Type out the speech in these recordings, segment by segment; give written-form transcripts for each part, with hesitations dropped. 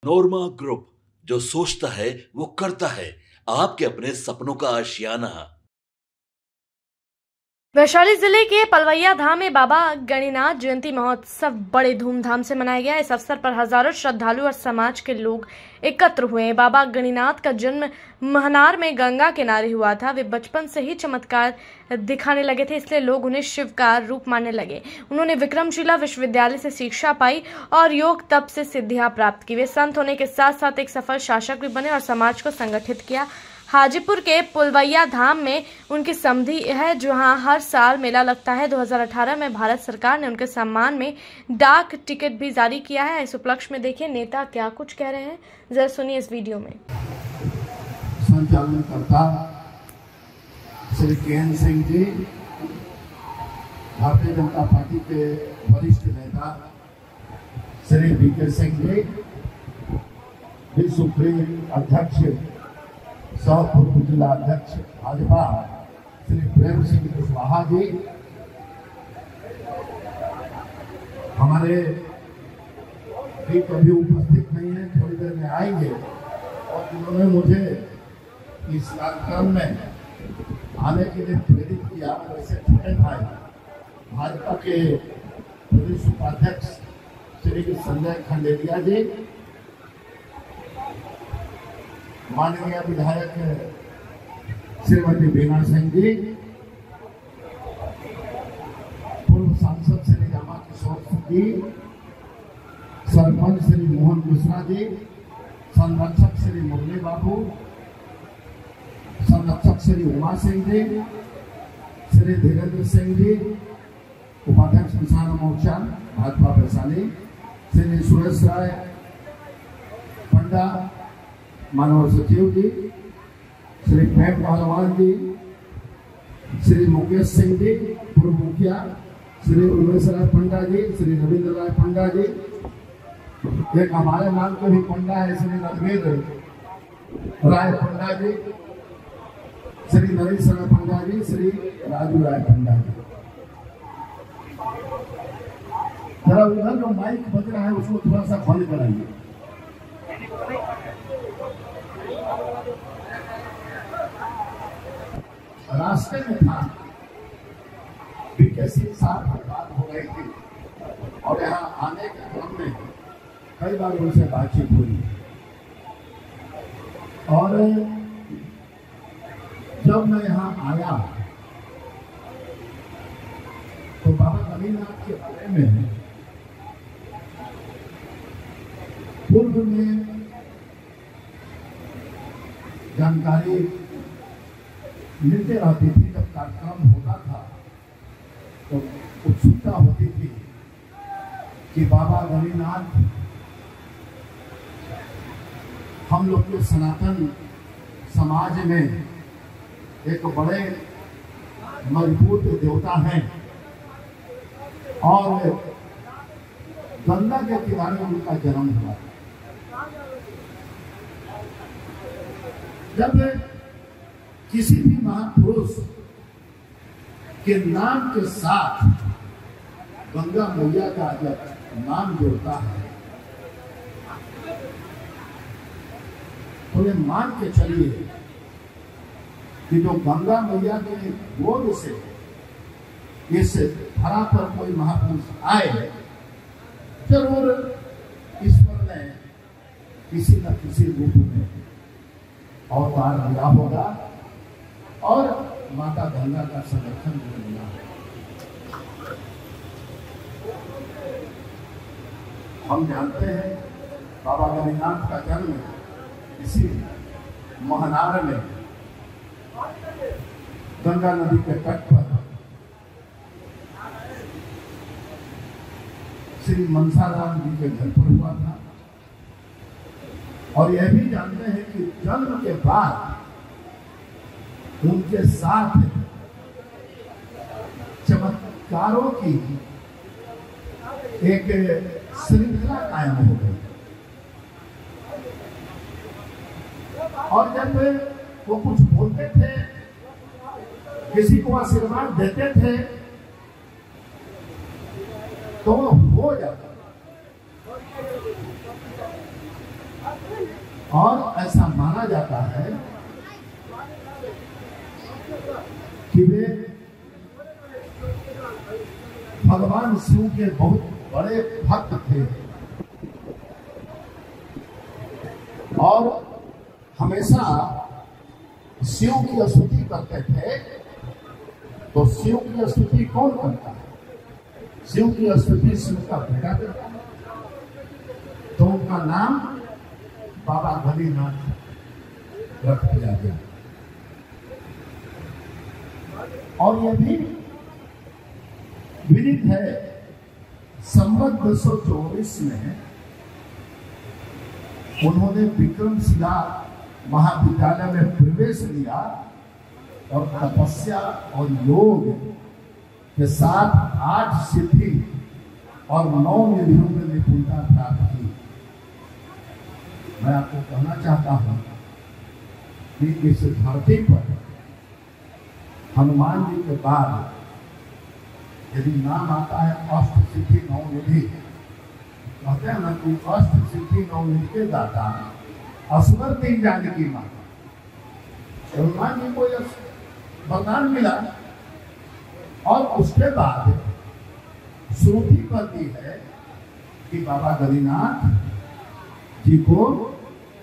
नोरमा group, जो सोचता है वो करता है। आपके अपने सपनों का आशियाना। वैशाली जिले के पलवैया धाम में बाबा गणिनाथ जयंती महोत्सव बड़े धूमधाम से मनाया गया। इस अवसर पर हजारों श्रद्धालु और समाज के लोग एकत्र हुए। बाबा गणिनाथ का जन्म महनार में गंगा किनारे हुआ था। वे बचपन से ही चमत्कार दिखाने लगे थे, इसलिए लोग उन्हें शिव का रूप मानने लगे। उन्होंने विक्रमशिला विश्वविद्यालय से शिक्षा पाई और योग तप से सिद्धियां प्राप्त की। वे संत होने के साथ साथ एक सफल शासक भी बने और समाज को संगठित किया। हाजीपुर के पुलवैया धाम में उनकी समाधि है, जहां हर साल मेला लगता है। 2018 में भारत सरकार ने उनके सम्मान में डाक टिकट भी जारी किया है। इस उपलक्ष्य में देखिए नेता क्या कुछ कह रहे हैं, जरा सुनिए इस वीडियो में। संचालन करता श्री केएन सिंह जी, भारतीय जनता पार्टी के वरिष्ठ नेता श्री वीके सिंह जी, विश्व सुप्रीम अध्यक्ष सह पूर्व जिला अध्यक्ष भाजपा श्री प्रेम सिंह कुशवाहा जी, हमारे भी कभी उपस्थित नहीं है, थोड़ी देर में आएंगे, और उन्होंने मुझे इस कार्यक्रम में आने के लिए प्रेरित किया। वैसे छोटे भाई भाजपा के प्रदेश उपाध्यक्ष श्री संजय खंडेरिया जी, माननीय विधायक श्रीमती बीना सिंह जी, पूर्व सांसद श्री रामा किशोर सिंह जी, सरपंच श्री मोहन मिश्रा जी, संरक्षक श्री मुरली बाबू, संरक्षक श्री उमा सिंह जी, श्री धीरेन्द्र सिंह जी, उपाध्यक्ष किसान मोर्चा भाजपा वैशाली, श्री सुरेश राय पंडा मानव सचिव जी, श्री प्रेम पहलवान जी, श्री मुकेश सिंह जी पूर्व मुखिया, श्री उमेश राय पंडा जी, श्री रविंद्र राय पंडा जी, एक हमारे नाम के भी पंडा है श्री रणवीर राय पंडा जी, श्री नरेश राय पंडा जी, श्री राजू राय पंडा जी। जरा उधर जो माइक बज रहा है उसको थोड़ा सा बंद कराइए। रास्ते में था, वीके सिंह साहब की बात हो रही थी और यहाँ आने के क्रम में कई बार उनसे बातचीत हुई, और जब मैं यहाँ आया तो बाबा गणिनाथ के बारे में पूर्व में जानकारी मिलते रहती थी। जब कार्यक्रम होता था तो उत्सुकता होती थी कि बाबा गणिनाथ हम लोग के सनातन समाज में एक बड़े मजबूत देवता हैं, और गंगा के किनारे उनका जन्म हुआ। जब किसी भी महापुरुष के नाम के साथ गंगा मैया का जब नाम जोड़ता है तो ये मान के चलिए कि जो गंगा मैया के गोद से इस धरा पर कोई महापुरुष आए, जरूर ईश्वर ने किसी न किसी रूप में अवतार दिया होगा और माता गंगा का संरक्षण मिला। हम जानते हैं बाबा गणिनाथ का जन्म इसी महनार में गंगा नदी के तट पर श्री मनसाराम जी के घर पर हुआ था, और यह भी जानते हैं कि जन्म के बाद उनके साथ चमत्कारों की एक श्रृंखला कायम हो गई, और जब वो कुछ बोलते थे, किसी को आशीर्वाद देते थे, तो हो जाता। और ऐसा माना जाता है कि वे भगवान शिव के बहुत बड़े भक्त थे और हमेशा शिव की स्तुति करते थे। तो शिव की स्तुति कौन करता है? शिव की स्तुति शिव का बेटा करता है। तो उनका नाम बाबा गणिनाथ रख दिया गया। और यह भी विदित है, संवत 224 में उन्होंने विक्रमशिला महाविद्यालय में प्रवेश लिया और तपस्या और योग के साथ 8 सिद्धि और 9 निधियों में निपुणता प्राप्त की। मैं आपको कहना चाहता हूं कि इस धरती पर हनुमान जी के बाद यदि नाम आता है अष्ट सिद्धि 9 निधि, कहते हैं ना कि अष्ट सिद्धि 9 निधि के दाता असुर 3 जानकी माता। हनुमान जी को यह वरदान मिला और उसके बाद श्रुति करती है कि बाबा गणिनाथ जी को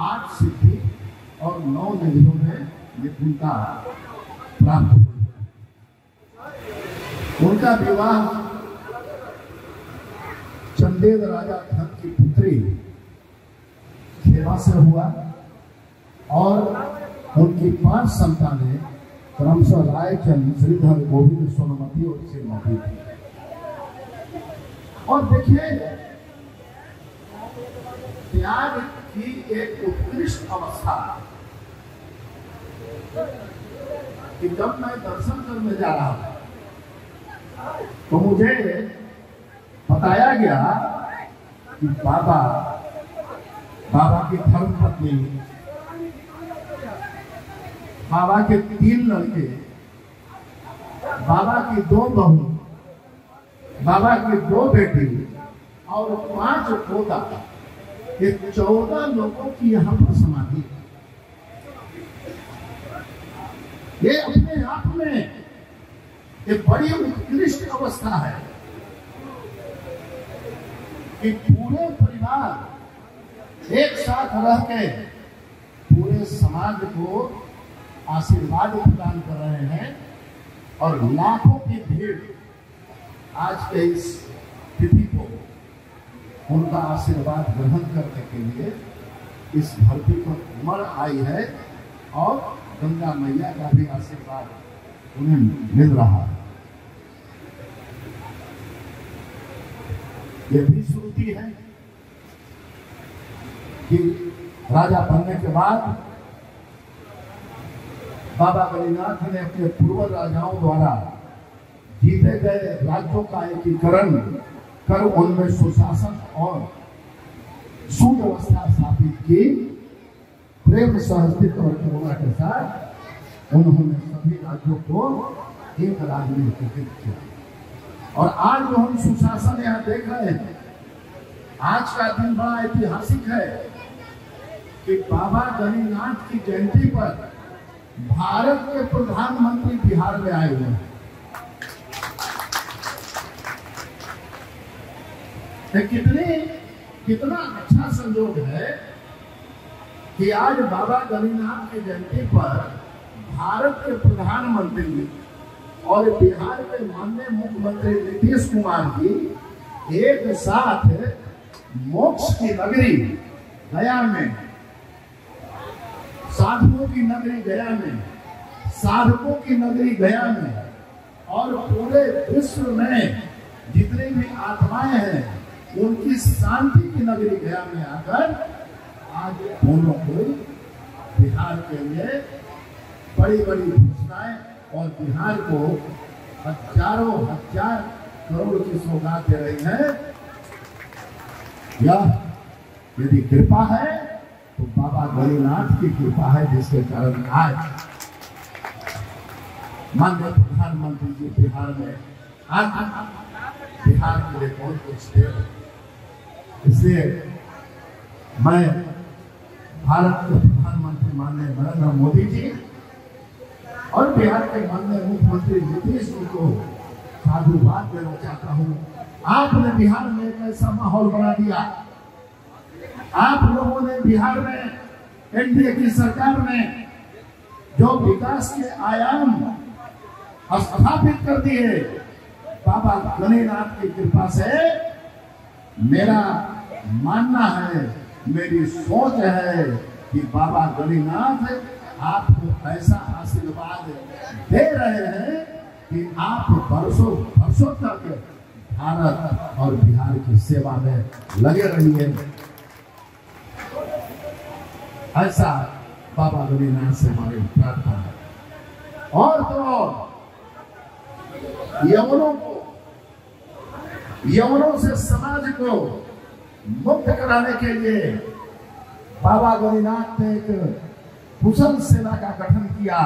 8 सिद्धि और 9 निधियों में निपुणता प्राप्त हुई। उनका विवाह चंदेल राजा धन की पुत्री खेमा से हुआ और उनकी 5 संतानें क्रमशः रायचंद, श्रीधर, गोविंद, सोनमती और श्रीमती थी। और देखिए, त्याग की एक उत्कृष्ट अवस्था कि जब मैं दर्शन करने जा रहा हूं तो मुझे बताया गया कि बाबा की धर्मपत्नी, बाबा के 3 लड़के, बाबा की 2 बहू, बाबा की 2 बेटी और 5 पोता, ये 14 लोगों की यहाँ पर समाधि। ये अपने आप में एक बड़ी उत्कृष्ट अवस्था है कि पूरे परिवार एक साथ रह के पूरे समाज को आशीर्वाद प्रदान कर रहे हैं और लाखों की भीड़ आज के इस तिथि को उनका आशीर्वाद ग्रहण करने के लिए इस धरती पर उमड़ आई है और गंगा मैया का भी आशीर्वाद उन्हें मिल रहा है। यह भी श्रुति है कि राजा बनने के बाद बाबा गणिनाथ ने अपने पूर्व राजाओं द्वारा जीते गए राज्यों का एकीकरण कर उनमें सुशासन और सुव्यवस्था स्थापित की। प्रेम सहस्तित्व और करुणा के साथ उन्होंने सभी राज्यों को एक राज्य में एकीकृत किया। और आज जो हम सुशासन यहाँ देख रहे हैं, आज का दिन बड़ा ऐतिहासिक है कि बाबा गणिनाथ की जयंती पर भारत के प्रधानमंत्री बिहार में आए हुए हैं। कितना अच्छा संयोग है कि आज बाबा गणिनाथ की जयंती पर भारत के प्रधानमंत्री और बिहार के माननीय मुख्यमंत्री नीतीश कुमार जी एक साथ मोक्ष की नगरी गया में, साधुओं की नगरी गया में, साधकों की नगरी गया में और पूरे विश्व में जितनी भी आत्माएं हैं उनकी शांति की नगरी गया में आकर आज दोनों को बिहार के लिए बड़ी बड़ी घोषणाएं और बिहार को हजारों हजार करोड़ की सौगात दे रही है। यह यदि कृपा है तो बाबा गणिनाथ की कृपा है, जिसके कारण आज माननीय प्रधानमंत्री जी बिहार में बिहार के लिए बहुत कुछ दे। इसलिए मैं भारत के प्रधानमंत्री माननीय नरेंद्र मोदी जी और बिहार के माननीय मुख्यमंत्री नीतीश जी को साधुवाद देना चाहता हूँ। आपने बिहार में एक ऐसा माहौल बना दिया, आप लोगों ने बिहार में एनडीए की सरकार में जो विकास के आयाम स्थापित कर दिए, बाबा गणिनाथ की कृपा से मेरा मानना है, मेरी सोच है कि बाबा गणिनाथ आपको ऐसा आशीर्वाद दे रहे हैं कि आप वर्षों वर्षों तक भारत और बिहार की सेवा में लगे रहिए। ऐसा बाबा गणिनाथ से हमारी प्रार्थना है। और तो यवनों से समाज को मुक्त कराने के लिए बाबा गणिनाथ ने एक कुशल सेना का गठन किया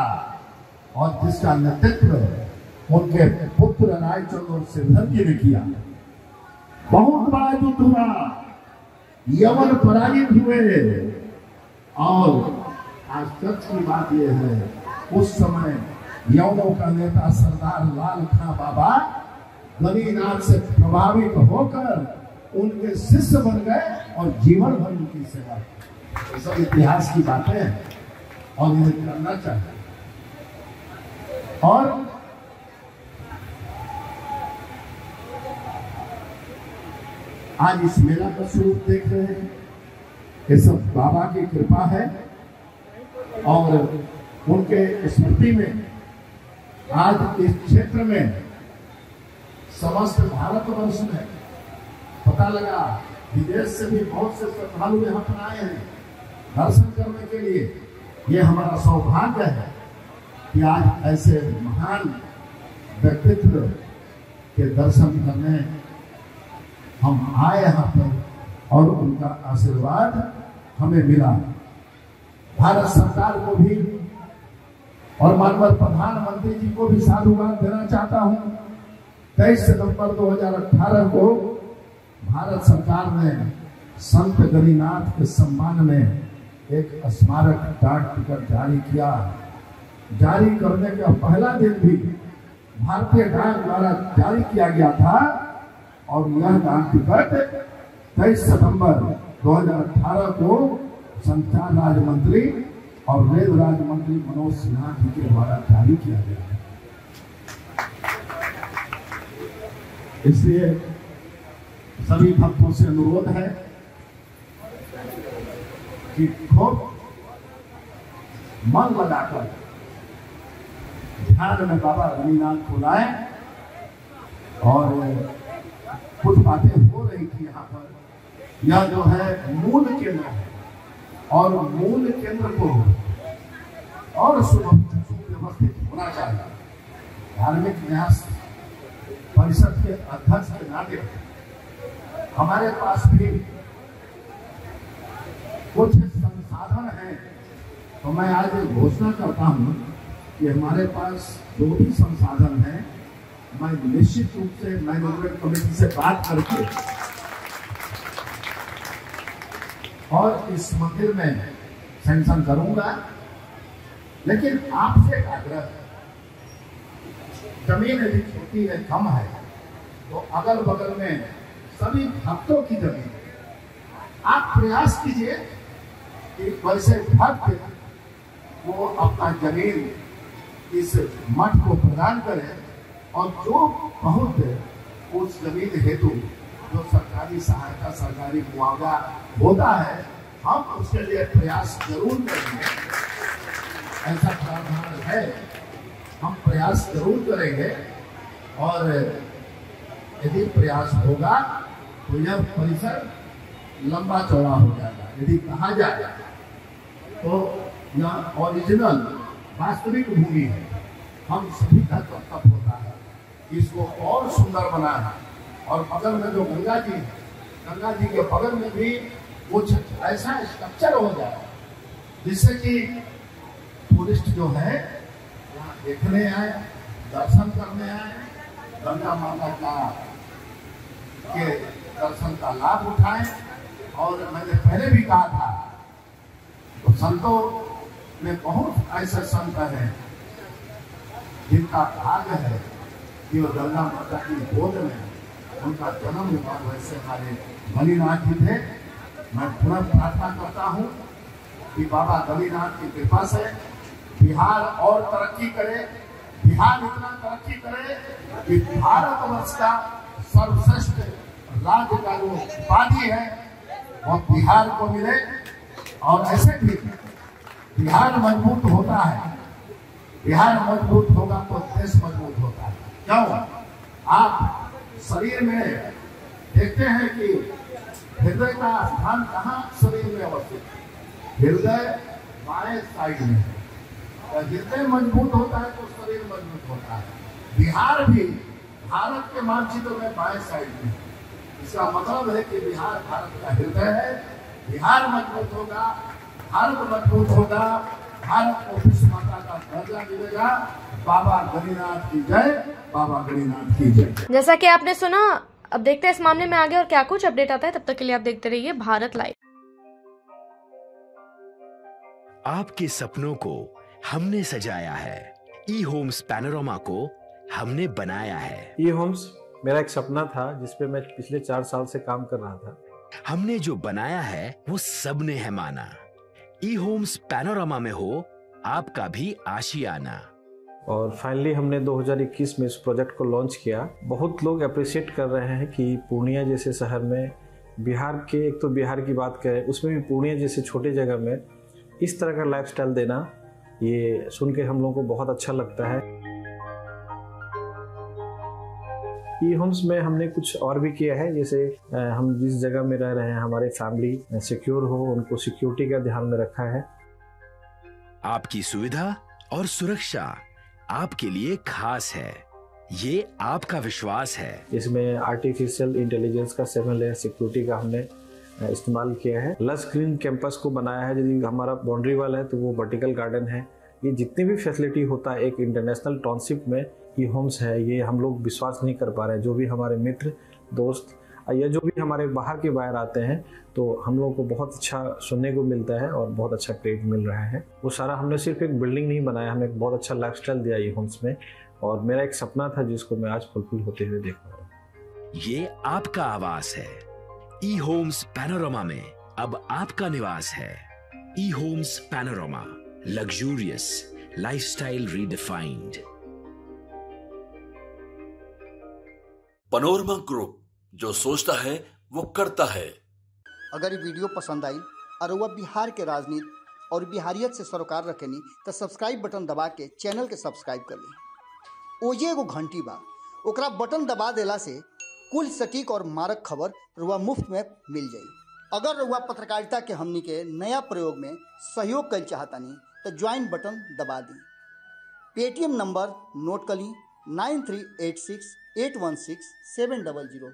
और जिसका नेतृत्व उनके पुत्र रायचंद्र और श्रीधर जी ने किया। बहुत बड़ा युद्ध हुआ, यवन पराजित हुए। और आश्चर्य की बात यह है, उस समय यवनों का नेता सरदार लाल खां बाबा गणिनाथ से प्रभावित होकर उनके शिष्य बन गए और जीवन भर उनकी सेवा की। सब इतिहास की बातें हैं और इन्हें करना चाहिए। और आज इस मेला का स्वरूप देख रहे हैं, ये सब बाबा की कृपा है। और उनके स्मृति में आज इस क्षेत्र में समस्त भारतवर्ष में पता लगा, विदेश से भी बहुत से श्रद्धालु यहाँ पर आए हैं दर्शन करने के लिए। ये हमारा सौभाग्य है कि आज ऐसे महान व्यक्तित्व के दर्शन करने हम आए यहाँ पर और उनका आशीर्वाद हमें मिला। भारत सरकार को भी और माननीय प्रधानमंत्री जी को भी साधुवाद देना चाहता हूँ। 23 सितंबर 2018 को भारत सरकार ने संत गणिनाथ के सम्मान में एक स्मारक डाक टिकट जारी किया। जारी करने का पहला दिन भी भारतीय डाक द्वारा जारी किया गया था और यह डाक टिकट 23 सितंबर 2018 को संचार राज्य मंत्री और रेल राज्य मंत्री मनोज सिन्हा जी के द्वारा जारी किया गया है। इसलिए सभी भक्तों से अनुरोध है कि खूब मन लगाकर ध्यान में बाबा गणिनाथ को लाएं। और कुछ बातें हो रही थी यहाँ पर, यह जो है मूल केंद्र है और मूल केंद्र को और सुव्यवस्थित होना चाहिए। धार्मिक न्यास परिषद के अध्यक्ष के नाते हमारे पास भी कुछ संसाधन हैं, तो मैं आज घोषणा करता हूं कि हमारे पास जो भी संसाधन है, मैं निश्चित रूप से मैनेजमेंट कमेटी से बात करके और इस मंदिर में सैंक्शन करूंगा। लेकिन आपसे एक आग्रह, जमीन यदि छोटी है, कम है, तो अगल बगल में सभी भक्तों की जमीन, आप प्रयास कीजिए कि वैसे भक्त वो अपना जमीन इस मठ को प्रदान करें और जो बहुत उस जमीन हेतु जो सरकारी सहायता, सरकारी मुआवजा होता है, हम उसके लिए प्रयास जरूर करेंगे। ऐसा प्रावधान है, हम प्रयास जरूर करेंगे। और यदि प्रयास होगा तो यह परिसर लंबा चौड़ा हो जाएगा। यदि कहा जाए तो यह ओरिजिनल वास्तविक भूमि है, हम सभी का कर्तव्य होता है इसको और सुंदर बनाना। और बगल में जो गंगा जी के बगल में भी कुछ ऐसा स्ट्रक्चर हो जाए जिससे कि टूरिस्ट जो है यहाँ देखने आए, दर्शन करने आए, गंगा माता का के दर्शन का लाभ उठाएं। और मैंने पहले भी कहा था, संतों में बहुत ऐसे संत हैं जिनका भाग्य है कि वो गंगा माता की गोद में उनका जन्म हुआ। वैसे हमारे गणिनाथ जी थे। मैं पुनः प्रार्थना करता हूँ कि बाबा गणिनाथ की कृपा से बिहार और तरक्की करे, बिहार इतना तरक्की करे कि भारतवर्ष का सर्वश्रेष्ठ राज्य का जो उपाधि है वो बिहार को मिले। और ऐसे भी बिहार मजबूत होता है, बिहार मजबूत होगा तो देश मजबूत होता है। क्यों? आप शरीर में देखते हैं कि हृदय का स्थान कहाँ शरीर में अवस्थित है? हृदय बाएं साइड में है। तो हृदय मजबूत होता है तो शरीर मजबूत होता है। बिहार भी भारत के मानचित्र में बाएं साइड में है। इसका मतलब है कि बिहार भारत का हृदय है। बिहार मजबूत होगा, भारत मजबूत होगा, भारत को विश्व माता का दर्जा मिलेगा। बाबा गणिनाथ की जय, बाबा गणिनाथ की जय। जैसा कि आपने सुना, अब देखते हैं इस मामले में आगे और क्या कुछ अपडेट आता है। तब तक के लिए आप देखते रहिए भारत लाइव। आपके सपनों को हमने सजाया है, ई होम्स पैनोरामा को हमने बनाया है। ई होम्स मेरा एक सपना था जिसपे मैं पिछले 4 साल से काम कर रहा था। हमने जो बनाया है वो सबने है माना। ई होम्स पैनोरामा में हो आपका भी आशियाना। और फाइनली हमने 2021 में इस प्रोजेक्ट को लॉन्च किया। बहुत लोग अप्रिशिएट कर रहे हैं कि पूर्णिया जैसे शहर में, बिहार के, एक तो बिहार की बात करें उसमें भी पूर्णिया जैसे छोटे जगह में इस तरह का लाइफस्टाइल देना, ये सुन के हम लोगों को बहुत अच्छा लगता है। ई होम्स में हमने कुछ और भी किया है, जैसे हम जिस जगह में रह रहे हैं हमारे फैमिली सिक्योर हो, उनको सिक्योरिटी का ध्यान में रखा है। आपकी सुविधा और सुरक्षा आपके लिए खास है, ये आपका विश्वास है। इसमें आर्टिफिशियल इंटेलिजेंस का 7 लेयर सिक्योरिटी का हमने इस्तेमाल किया है। लस ग्रीन कैंपस को बनाया है। यदि हमारा बाउंड्री वाल है तो वो वर्टिकल गार्डन है। ये जितनी भी फैसिलिटी होता है एक इंटरनेशनल टाउनशिप में, ई होम्स है, ये हम लोग विश्वास नहीं कर पा रहे हैं। जो भी हमारे मित्र, दोस्त या जो भी हमारे बाहर के बाहर आते हैं तो हम लोगों को बहुत अच्छा सुनने को मिलता है और बहुत अच्छा क्रेडिट मिल रहा है। वो सारा हमने सिर्फ एक बिल्डिंग नहीं बनाया, हमें एक बहुत अच्छा लाइफस्टाइल दिया ई होम्स में। और मेरा एक सपना था जिसको मैं आज फुलफिल होते हुए देख रहा हूँ। ये आपका आवास है। ई होम्स पैनोरामा में अब आपका निवास है। E Homes Panorama, luxurious lifestyle redefined. Panorama group, जो सोचता है वो करता है। अगर ये वीडियो पसंद आई और वह बिहार के राजनीति और बिहारियत से सरोकार रखेनी तो सब्सक्राइब बटन दबा के चैनल के सब्सक्राइब कर ली। ओजे एगो घंटी बा, ओकरा बटन दबा देला से कुल सटीक और मारक खबर रुआ मुफ्त में मिल जाई। अगर रुआ पत्रकारिता के हमनी के नया प्रयोग में सहयोग कर चाहतानी तो ज्वाइन बटन दबा दी। पेटीएम नंबर नोट कर ली 9386816700।